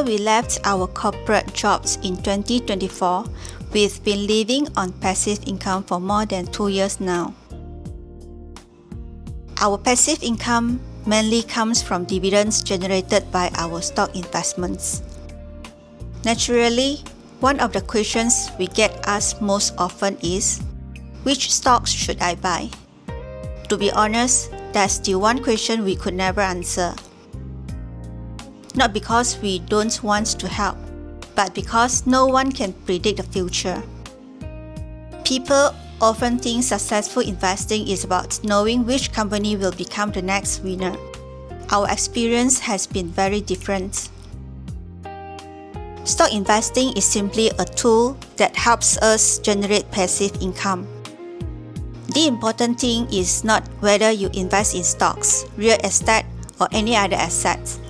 After we left our corporate jobs in 2024, we've been living on passive income for more than 2 years now. Our passive income mainly comes from dividends generated by our stock investments. Naturally, one of the questions we get asked most often is, which stocks should I buy? To be honest, that's the one question we could never answer. Not because we don't want to help, but because no one can predict the future. People often think successful investing is about knowing which company will become the next winner. Our experience has been very different. Stock investing is simply a tool that helps us generate passive income. The important thing is not whether you invest in stocks, real estate, or any other assets.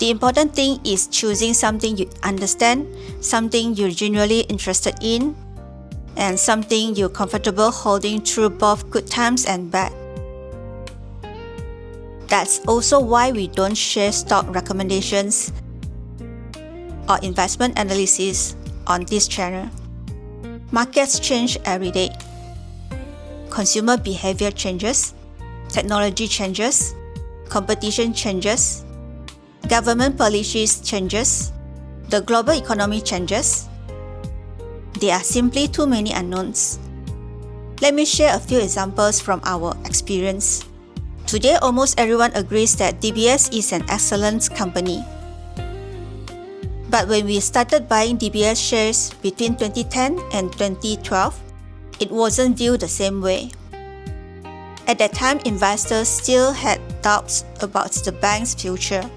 The important thing is choosing something you understand, something you're genuinely interested in, and something you're comfortable holding through both good times and bad. That's also why we don't share stock recommendations or investment analysis on this channel. Markets change every day. Consumer behavior changes, technology changes, competition changes, government policies changes, the global economy changes. There are simply too many unknowns. Let me share a few examples from our experience. Today, almost everyone agrees that DBS is an excellent company. But when we started buying DBS shares between 2010 and 2012, it wasn't viewed the same way. At that time, investors still had doubts about the bank's future.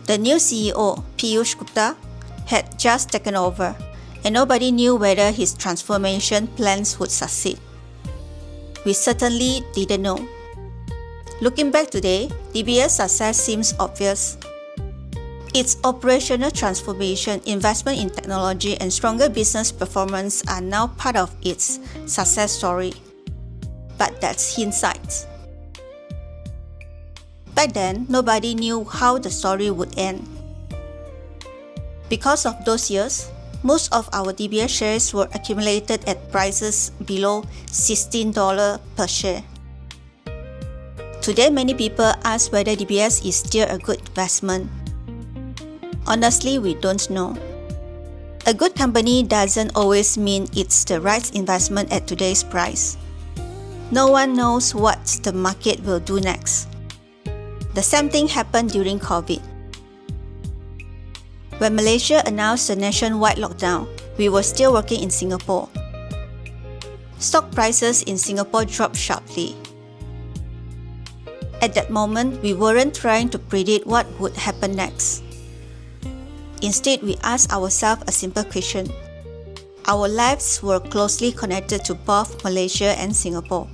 The new CEO, Piyush Gupta, had just taken over, and nobody knew whether his transformation plans would succeed. We certainly didn't know. Looking back today, DBS' success seems obvious. Its operational transformation, investment in technology, and stronger business performance are now part of its success story. But that's hindsight. Back then, nobody knew how the story would end. Because of those years, most of our DBS shares were accumulated at prices below $16 per share. Today, many people ask whether DBS is still a good investment. Honestly, we don't know. A good company doesn't always mean it's the right investment at today's price. No one knows what the market will do next. The same thing happened during COVID. When Malaysia announced a nationwide lockdown, we were still working in Singapore. Stock prices in Singapore dropped sharply. At that moment, we weren't trying to predict what would happen next. Instead, we asked ourselves a simple question. Our lives were closely connected to both Malaysia and Singapore.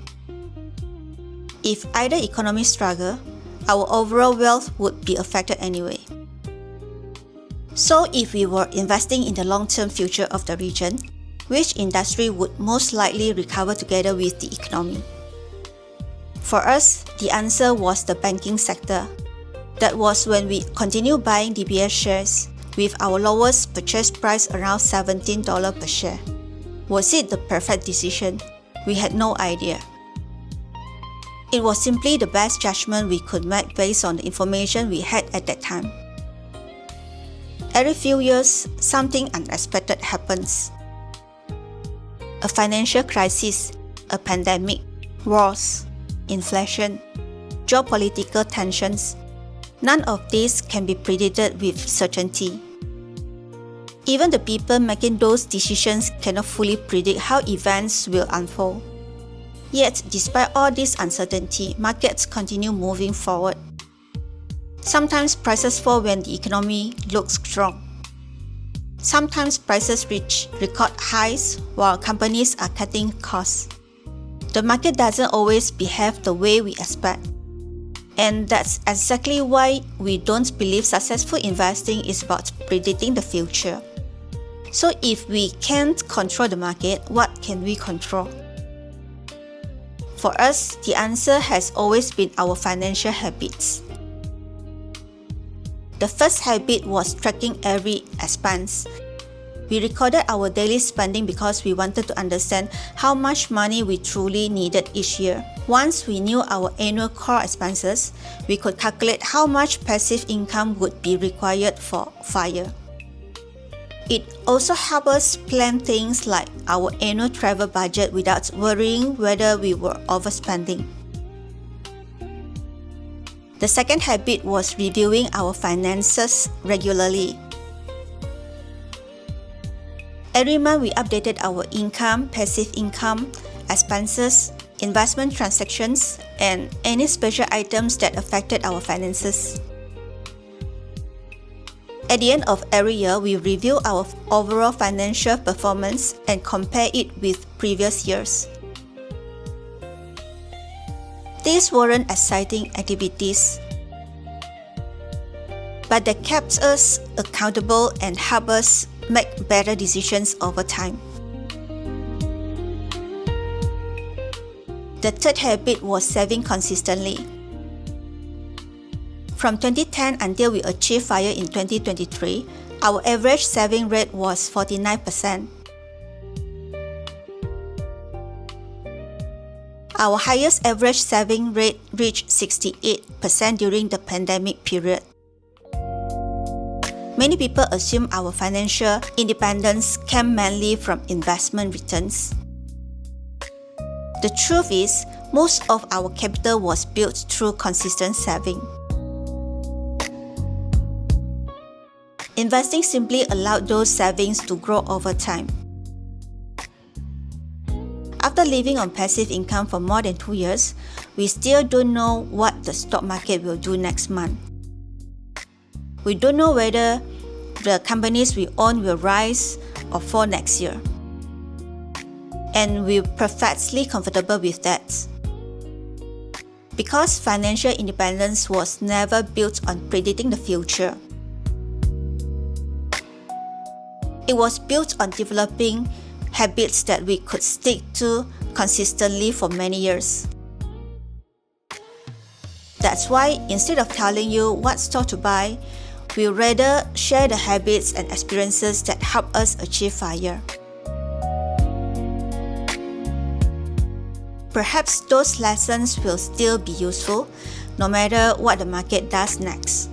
If either economy struggled, our overall wealth would be affected anyway. So if we were investing in the long-term future of the region, which industry would most likely recover together with the economy? For us, the answer was the banking sector. That was when we continued buying DBS shares, with our lowest purchase price around $17 per share. Was it the perfect decision? We had no idea. It was simply the best judgment we could make based on the information we had at that time. Every few years, something unexpected happens. A financial crisis, a pandemic, wars, inflation, geopolitical tensions. None of this can be predicted with certainty. Even the people making those decisions cannot fully predict how events will unfold. Yet, despite all this uncertainty, markets continue moving forward. Sometimes prices fall when the economy looks strong. Sometimes prices reach record highs while companies are cutting costs. The market doesn't always behave the way we expect. And that's exactly why we don't believe successful investing is about predicting the future. So if we can't control the market, what can we control? For us, the answer has always been our financial habits. The first habit was tracking every expense. We recorded our daily spending because we wanted to understand how much money we truly needed each year. Once we knew our annual core expenses, we could calculate how much passive income would be required for FIRE. It also helped us plan things like our annual travel budget without worrying whether we were overspending. The second habit was reviewing our finances regularly. Every month we updated our income, passive income, expenses, investment transactions, and any special items that affected our finances. At the end of every year, we review our overall financial performance and compare it with previous years. These weren't exciting activities, but they kept us accountable and helped us make better decisions over time. The third habit was saving consistently. From 2010 until we achieved FIRE in 2023, our average saving rate was 49%. Our highest average saving rate reached 68% during the pandemic period. Many people assume our financial independence came mainly from investment returns. The truth is, most of our capital was built through consistent saving. Investing simply allowed those savings to grow over time. After living on passive income for more than 2 years, we still don't know what the stock market will do next month. We don't know whether the companies we own will rise or fall next year. And we're perfectly comfortable with that. Because financial independence was never built on predicting the future. It was built on developing habits that we could stick to consistently for many years. That's why instead of telling you what stock to buy, we rather share the habits and experiences that help us achieve FIRE. Perhaps those lessons will still be useful no matter what the market does next.